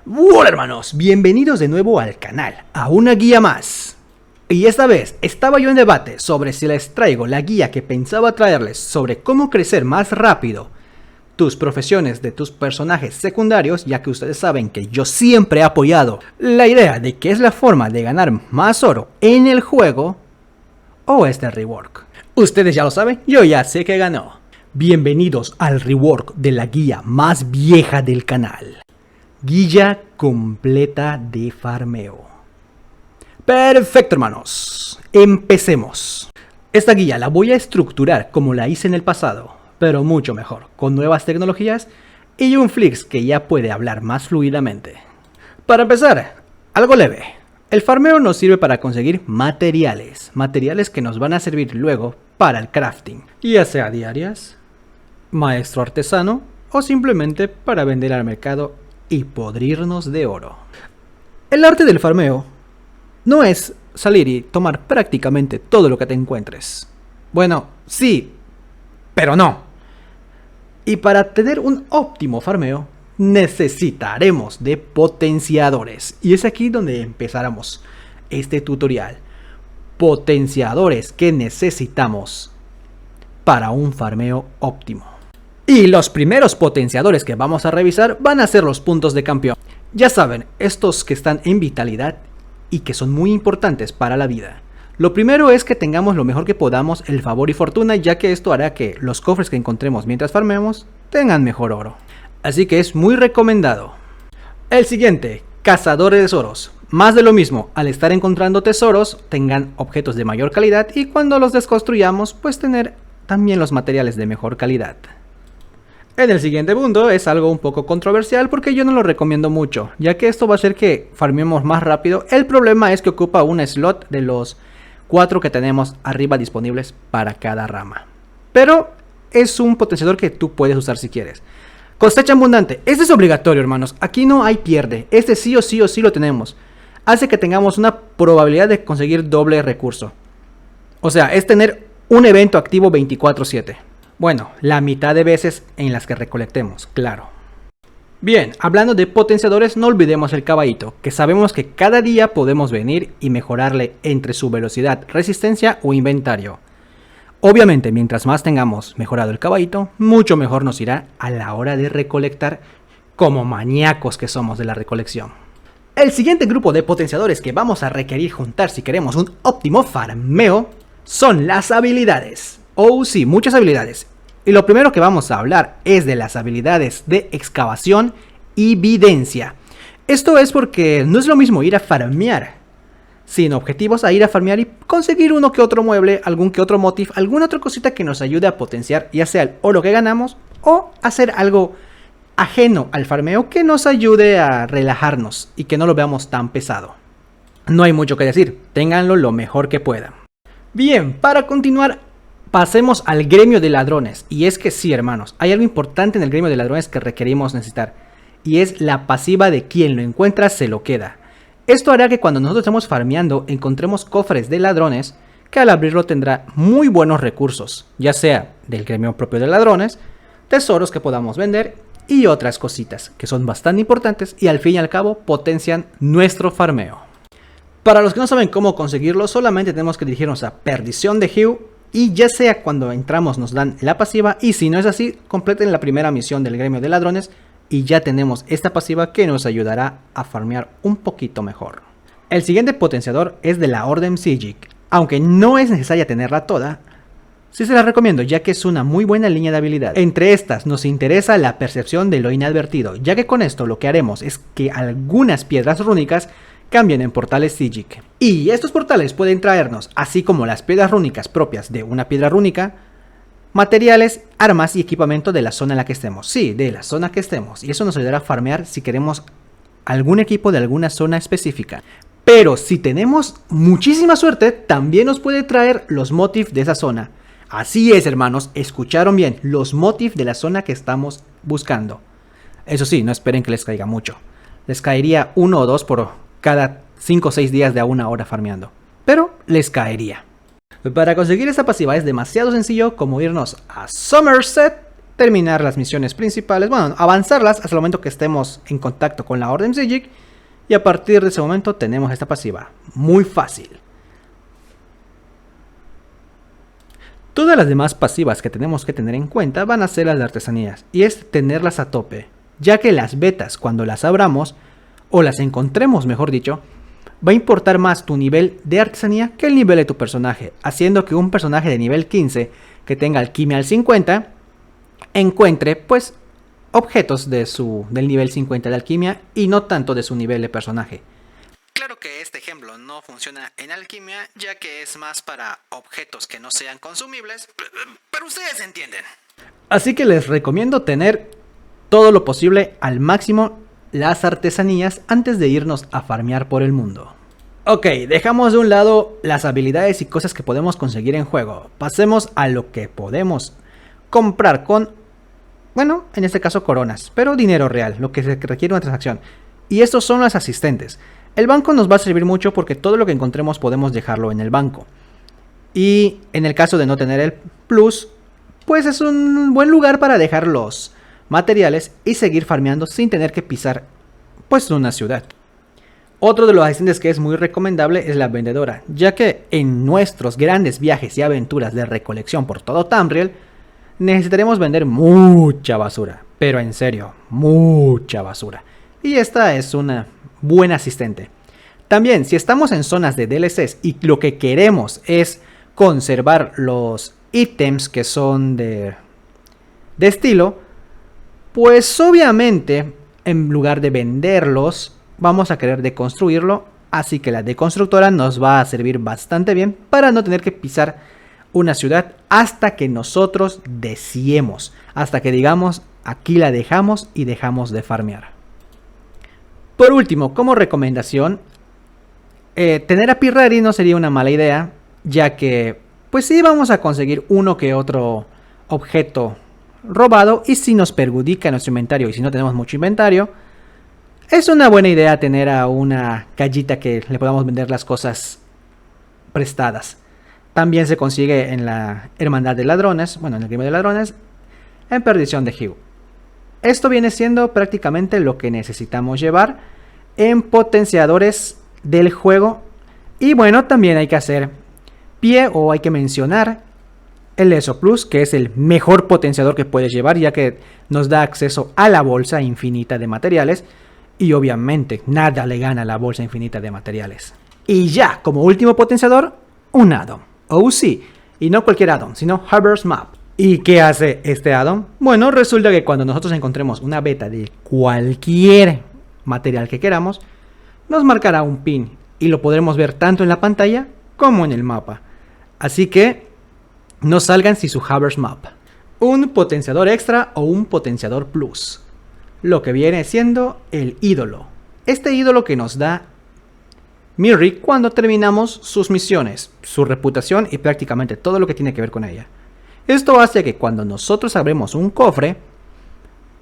Hola hermanos, bienvenidos de nuevo al canal, a una guía más. Y esta vez estaba yo en debate sobre si les traigo la guía que pensaba traerles sobre cómo crecer más rápido tus profesiones de tus personajes secundarios, ya que ustedes saben que yo siempre he apoyado la idea de que es la forma de ganar más oro en el juego, o este rework. Ustedes ya lo saben, yo ya sé que ganó. Bienvenidos al rework de la guía más vieja del canal. Guía completa de farmeo. Perfecto hermanos, empecemos. Esta guía la voy a estructurar como la hice en el pasado, pero mucho mejor, con nuevas tecnologías y un Flix que ya puede hablar más fluidamente. Para empezar, algo leve. El farmeo nos sirve para conseguir materiales que nos van a servir luego para el crafting, ya sea diarias, maestro artesano o simplemente para vender al mercado y podrirnos de oro. El arte del farmeo no es salir y tomar prácticamente todo lo que te encuentres. Bueno, sí, pero no. Y para tener un óptimo farmeo necesitaremos de potenciadores. Y es aquí donde empezaremos este tutorial. Potenciadores que necesitamos para un farmeo óptimo. Y los primeros potenciadores que vamos a revisar van a ser los puntos de campeón. Ya saben, estos que están en vitalidad y que son muy importantes para la vida. Lo primero es que tengamos lo mejor que podamos el favor y fortuna, ya que esto hará que los cofres que encontremos mientras farmeemos tengan mejor oro. Así que es muy recomendado. El siguiente, cazadores de tesoros. Más de lo mismo, al estar encontrando tesoros, tengan objetos de mayor calidad y cuando los desconstruyamos, pues tener también los materiales de mejor calidad. En el siguiente punto es algo un poco controversial porque yo no lo recomiendo mucho, ya que esto va a hacer que farmemos más rápido. El problema es que ocupa un slot de los 4 que tenemos arriba disponibles para cada rama. Pero es un potenciador que tú puedes usar si quieres. Cosecha abundante, este es obligatorio hermanos, aquí no hay pierde, este sí o sí lo tenemos. Hace que tengamos una probabilidad de conseguir doble recurso. O sea, es tener un evento activo 24/7. Bueno, la mitad de veces en las que recolectemos, claro. Bien, hablando de potenciadores, no olvidemos el caballito, que sabemos que cada día podemos venir y mejorarle entre su velocidad, resistencia o inventario. Obviamente, mientras más tengamos mejorado el caballito, mucho mejor nos irá a la hora de recolectar, como maníacos que somos de la recolección. El siguiente grupo de potenciadores que vamos a requerir juntar si queremos un óptimo farmeo son las habilidades. Oh sí, muchas habilidades. Y lo primero que vamos a hablar es de las habilidades de excavación y videncia. Esto es porque no es lo mismo ir a farmear sin objetivos a ir a farmear y conseguir uno que otro mueble, algún que otro motif, alguna otra cosita que nos ayude a potenciar ya sea el oro que ganamos o hacer algo ajeno al farmeo que nos ayude a relajarnos y que no lo veamos tan pesado. No hay mucho que decir, ténganlo lo mejor que puedan. Bien, para continuar, pasemos al gremio de ladrones. Y es que sí, hermanos, hay algo importante en el gremio de ladrones que requerimos necesitar. Y es la pasiva de quien lo encuentra se lo queda. Esto hará que cuando nosotros estemos farmeando encontremos cofres de ladrones que al abrirlo tendrá muy buenos recursos. Ya sea del gremio propio de ladrones, tesoros que podamos vender y otras cositas que son bastante importantes y al fin y al cabo potencian nuestro farmeo. Para los que no saben cómo conseguirlo, solamente tenemos que dirigirnos a Perdición de Hugh. Y ya sea cuando entramos nos dan la pasiva y si no es así, completen la primera misión del gremio de ladrones y ya tenemos esta pasiva que nos ayudará a farmear un poquito mejor. El siguiente potenciador es de la Orden Psijic, aunque no es necesaria tenerla toda, sí se la recomiendo ya que es una muy buena línea de habilidad. Entre estas nos interesa la percepción de lo inadvertido, ya que con esto lo que haremos es que algunas piedras rúnicas cambien en portales Psijic. Y estos portales pueden traernos, así como las piedras rúnicas propias de una piedra rúnica, materiales, armas y equipamiento de la zona en la que estemos. Sí, de la zona que estemos. Y eso nos ayudará a farmear si queremos algún equipo de alguna zona específica. Pero si tenemos muchísima suerte, también nos puede traer los motifs de esa zona. Así es, hermanos, escucharon bien, los motifs de la zona que estamos buscando. Eso sí, no esperen que les caiga mucho. Les caería 1 o 2 por cada 5 o 6 días de a 1 hora farmeando. Pero les caería. Para conseguir esta pasiva es demasiado sencillo como irnos a Somerset terminar las misiones principales, bueno, avanzarlas hasta el momento que estemos en contacto con la Orden Psijic, y a partir de ese momento tenemos esta pasiva. Muy fácil. Todas las demás pasivas que tenemos que tener en cuenta van a ser las de artesanías, y es tenerlas a tope, ya que las betas, cuando las abramos, o las encontremos mejor dicho, va a importar más tu nivel de artesanía que el nivel de tu personaje, haciendo que un personaje de nivel 15 que tenga alquimia al 50 encuentre pues objetos del nivel 50 de alquimia y no tanto de su nivel de personaje. Claro que este ejemplo no funciona en alquimia, ya que es más para objetos que no sean consumibles, pero ustedes entienden. Así que les recomiendo tener todo lo posible al máximo las artesanías antes de irnos a farmear por el mundo. Ok, dejamos de un lado las habilidades y cosas que podemos conseguir en juego. Pasemos a lo que podemos comprar con, bueno, en este caso coronas, pero dinero real, lo que se requiere una transacción. Y estos son los asistentes. El banco nos va a servir mucho porque todo lo que encontremos podemos dejarlo en el banco. Y en el caso de no tener el plus, pues es un buen lugar para dejar los materiales y seguir farmeando sin tener que pisar pues una ciudad. Otro de los asistentes que es muy recomendable es la vendedora, ya que en nuestros grandes viajes y aventuras de recolección por todo Tamriel necesitaremos vender mucha basura, pero en serio, mucha basura. Y esta es una buena asistente. También, si estamos en zonas de DLCs y lo que queremos es conservar los ítems que son de estilo, pues obviamente en lugar de venderlos vamos a querer deconstruirlo, así que la deconstructora nos va a servir bastante bien para no tener que pisar una ciudad hasta que nosotros deseemos, hasta que digamos aquí la dejamos y dejamos de farmear. Por último, como recomendación, tener a Pirrari no sería una mala idea, ya que pues sí vamos a conseguir uno que otro objeto robado, y si nos perjudica nuestro inventario y si no tenemos mucho inventario, es una buena idea tener a una gallita que le podamos vender las cosas prestadas. También se consigue en la Hermandad de Ladrones, bueno, en el Gremio de Ladrones, en Perdición de Hugh. Esto viene siendo prácticamente lo que necesitamos llevar en potenciadores del juego. Y bueno, también hay que hacer pie o hay que mencionar el ESO Plus, que es el mejor potenciador que puedes llevar, ya que nos da acceso a la bolsa infinita de materiales. Y obviamente nada le gana a la bolsa infinita de materiales. Y ya, como último potenciador, un addon. Oh sí, y no cualquier addon, sino Harvest Map. ¿Y qué hace este addon? Bueno, resulta que cuando nosotros encontremos una beta de cualquier material que queramos, nos marcará un pin y lo podremos ver tanto en la pantalla como en el mapa. Así que no salgan sin su Harvest Map. Un potenciador extra o un potenciador plus. Lo que viene siendo el ídolo. Este ídolo que nos da Mirri cuando terminamos sus misiones, su reputación y prácticamente todo lo que tiene que ver con ella. Esto hace que cuando nosotros abremos un cofre,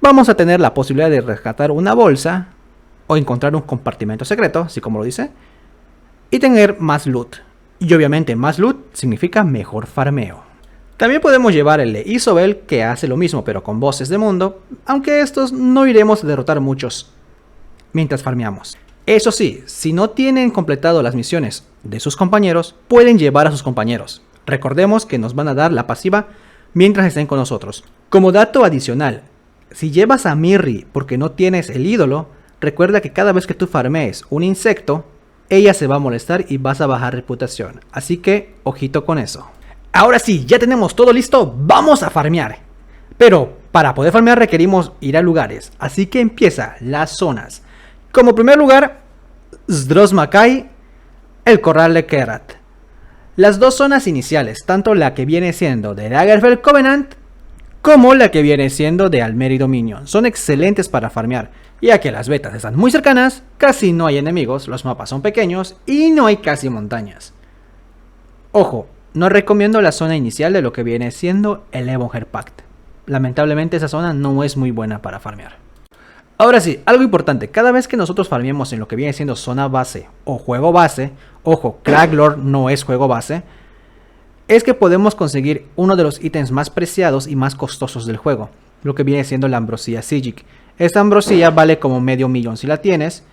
vamos a tener la posibilidad de rescatar una bolsa o encontrar un compartimento secreto, así como lo dice, y tener más loot. Y obviamente más loot significa mejor farmeo. También podemos llevar el de Isobel, que hace lo mismo pero con voces de mundo, aunque estos no iremos a derrotar muchos mientras farmeamos. Eso sí, si no tienen completado las misiones de sus compañeros, pueden llevar a sus compañeros. Recordemos que nos van a dar la pasiva mientras estén con nosotros. Como dato adicional, si llevas a Mirri porque no tienes el ídolo, recuerda que cada vez que tú farmees un insecto, ella se va a molestar y vas a bajar reputación. Así que, ojito con eso. Ahora sí, ya tenemos todo listo, vamos a farmear. Pero para poder farmear requerimos ir a lugares, así que empieza las zonas. Como primer lugar, Zdros Makai, el Corral de Kerat. Las dos zonas iniciales, tanto la que viene siendo de Daggerfell Covenant, como la que viene siendo de Almeri Dominion, son excelentes para farmear, ya que las betas están muy cercanas, casi no hay enemigos, los mapas son pequeños y no hay casi montañas. Ojo, no recomiendo la zona inicial de lo que viene siendo el Ebonheart Pact. Lamentablemente esa zona no es muy buena para farmear. Ahora sí, algo importante, cada vez que nosotros farmeemos en lo que viene siendo zona base o juego base, ojo, Craglord no es juego base, es que podemos conseguir uno de los ítems más preciados y más costosos del juego. lo que viene siendo la ambrosía Psijic. Esta ambrosía vale como $500,000 si la tienes,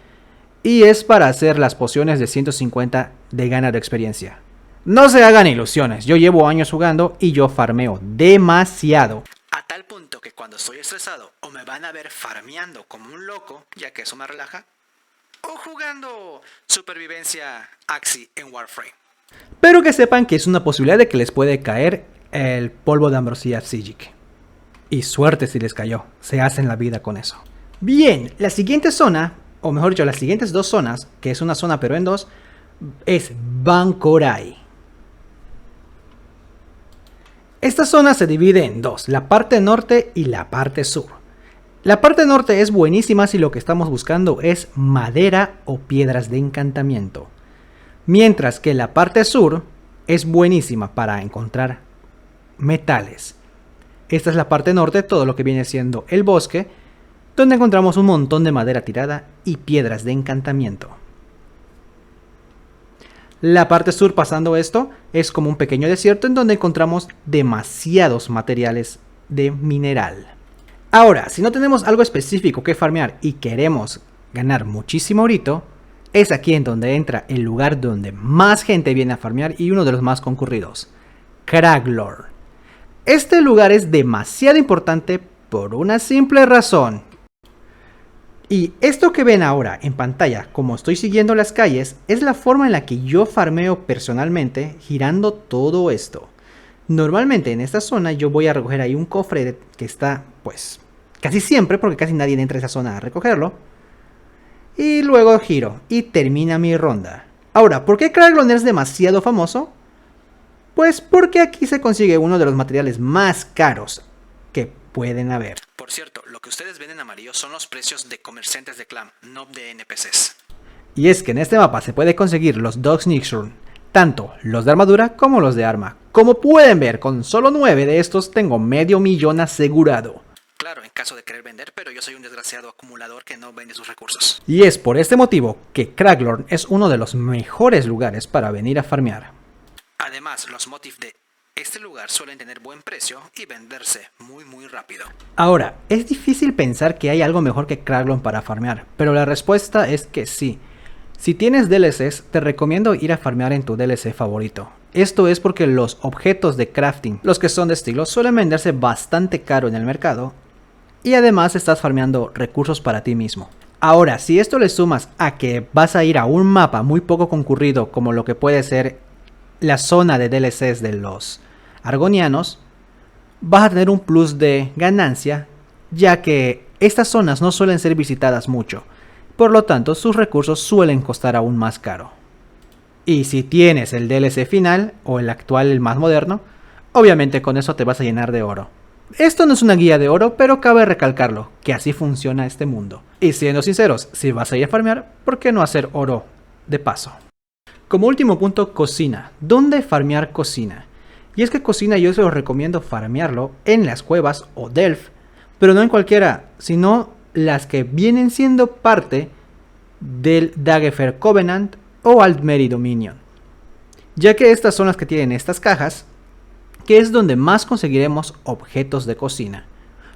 y es para hacer las pociones de 150 de gana de experiencia. No se hagan ilusiones, yo llevo años jugando y yo farmeo demasiado. A tal punto que cuando estoy estresado o me van a ver farmeando como un loco, ya que eso me relaja, o jugando supervivencia Axi en Warframe. Pero que sepan que es una posibilidad de que les puede caer el polvo de ambrosía Psijic. Y suerte si les cayó, se hacen la vida con eso. Bien, la siguiente zona, o mejor dicho, las siguientes dos zonas, que es una zona pero en dos, es Ban Korai. Esta zona se divide en dos, la parte norte y la parte sur. La parte norte es buenísima si lo que estamos buscando es madera o piedras de encantamiento. Mientras que la parte sur es buenísima para encontrar metales. Esta es la parte norte, todo lo que viene siendo el bosque, donde encontramos un montón de madera tirada y piedras de encantamiento. La parte sur, pasando esto, es como un pequeño desierto en donde encontramos demasiados materiales de mineral. Ahora, si no tenemos algo específico que farmear y queremos ganar muchísimo orito, es aquí en donde entra el lugar donde más gente viene a farmear y uno de los más concurridos, Craglorn. Este lugar es demasiado importante por una simple razón. Y esto que ven ahora en pantalla, como estoy siguiendo las calles, es la forma en la que yo farmeo personalmente girando todo esto. Normalmente en esta zona yo voy a recoger ahí un cofre que está, pues, casi siempre, porque casi nadie entra a esa zona a recogerlo. Y luego giro y termina mi ronda. Ahora, ¿por qué Craglorn es demasiado famoso? Pues porque aquí se consigue uno de los materiales más caros que pueden haber. Por cierto, lo que ustedes ven en amarillo son los precios de comerciantes de clan, no de NPCs. Y es que en este mapa se puede conseguir los Dogs Nixurn, tanto los de armadura como los de arma. Como pueden ver, con solo 9 de estos tengo $500,000 asegurado. Claro, en caso de querer vender, pero yo soy un desgraciado acumulador que no vende sus recursos. Y es por este motivo que Craglorn es uno de los mejores lugares para venir a farmear. Además, los motifs de este lugar suelen tener buen precio y venderse muy rápido. Ahora, es difícil pensar que hay algo mejor que Craglorn para farmear, pero la respuesta es que sí. Si tienes DLCs, te recomiendo ir a farmear en tu DLC favorito. Esto es porque los objetos de crafting, los que son de estilo, suelen venderse bastante caro en el mercado y además estás farmeando recursos para ti mismo. Ahora, si esto le sumas a que vas a ir a un mapa muy poco concurrido como lo que puede ser la zona de DLCs de los argonianos, vas a tener un plus de ganancia, ya que estas zonas no suelen ser visitadas mucho, por lo tanto sus recursos suelen costar aún más caro. Y si tienes el DLC final, o el actual, el más moderno, obviamente con eso te vas a llenar de oro. Esto no es una guía de oro, pero cabe recalcarlo, que así funciona este mundo. Y siendo sinceros, si vas a ir a farmear, ¿por qué no hacer oro de paso? Como último punto, cocina. ¿Dónde farmear cocina? Y es que cocina yo se los recomiendo farmearlo en las cuevas o Delph, pero no en cualquiera, sino las que vienen siendo parte del Daggerfell Covenant o Altmeri Dominion, ya que estas son las que tienen estas cajas, que es donde más conseguiremos objetos de cocina.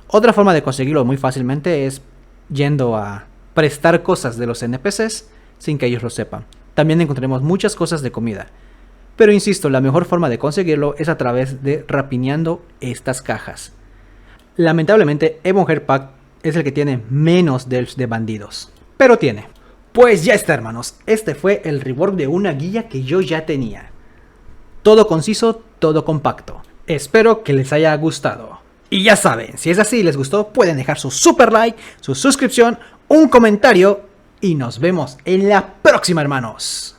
Otra forma de conseguirlo muy fácilmente es yendo a prestar cosas de los NPCs sin que ellos lo sepan. También encontraremos muchas cosas de comida. Pero insisto, la mejor forma de conseguirlo es a través de rapiñando estas cajas. Lamentablemente, Ebonheart Pact es el que tiene menos delfs de bandidos. Pero tiene. Pues ya está, hermanos. Este fue el rework de una guía que yo ya tenía. Todo conciso, todo compacto. Espero que les haya gustado. Y ya saben, si es así y les gustó, pueden dejar su super like, su suscripción, un comentario. Y nos vemos en la próxima, hermanos.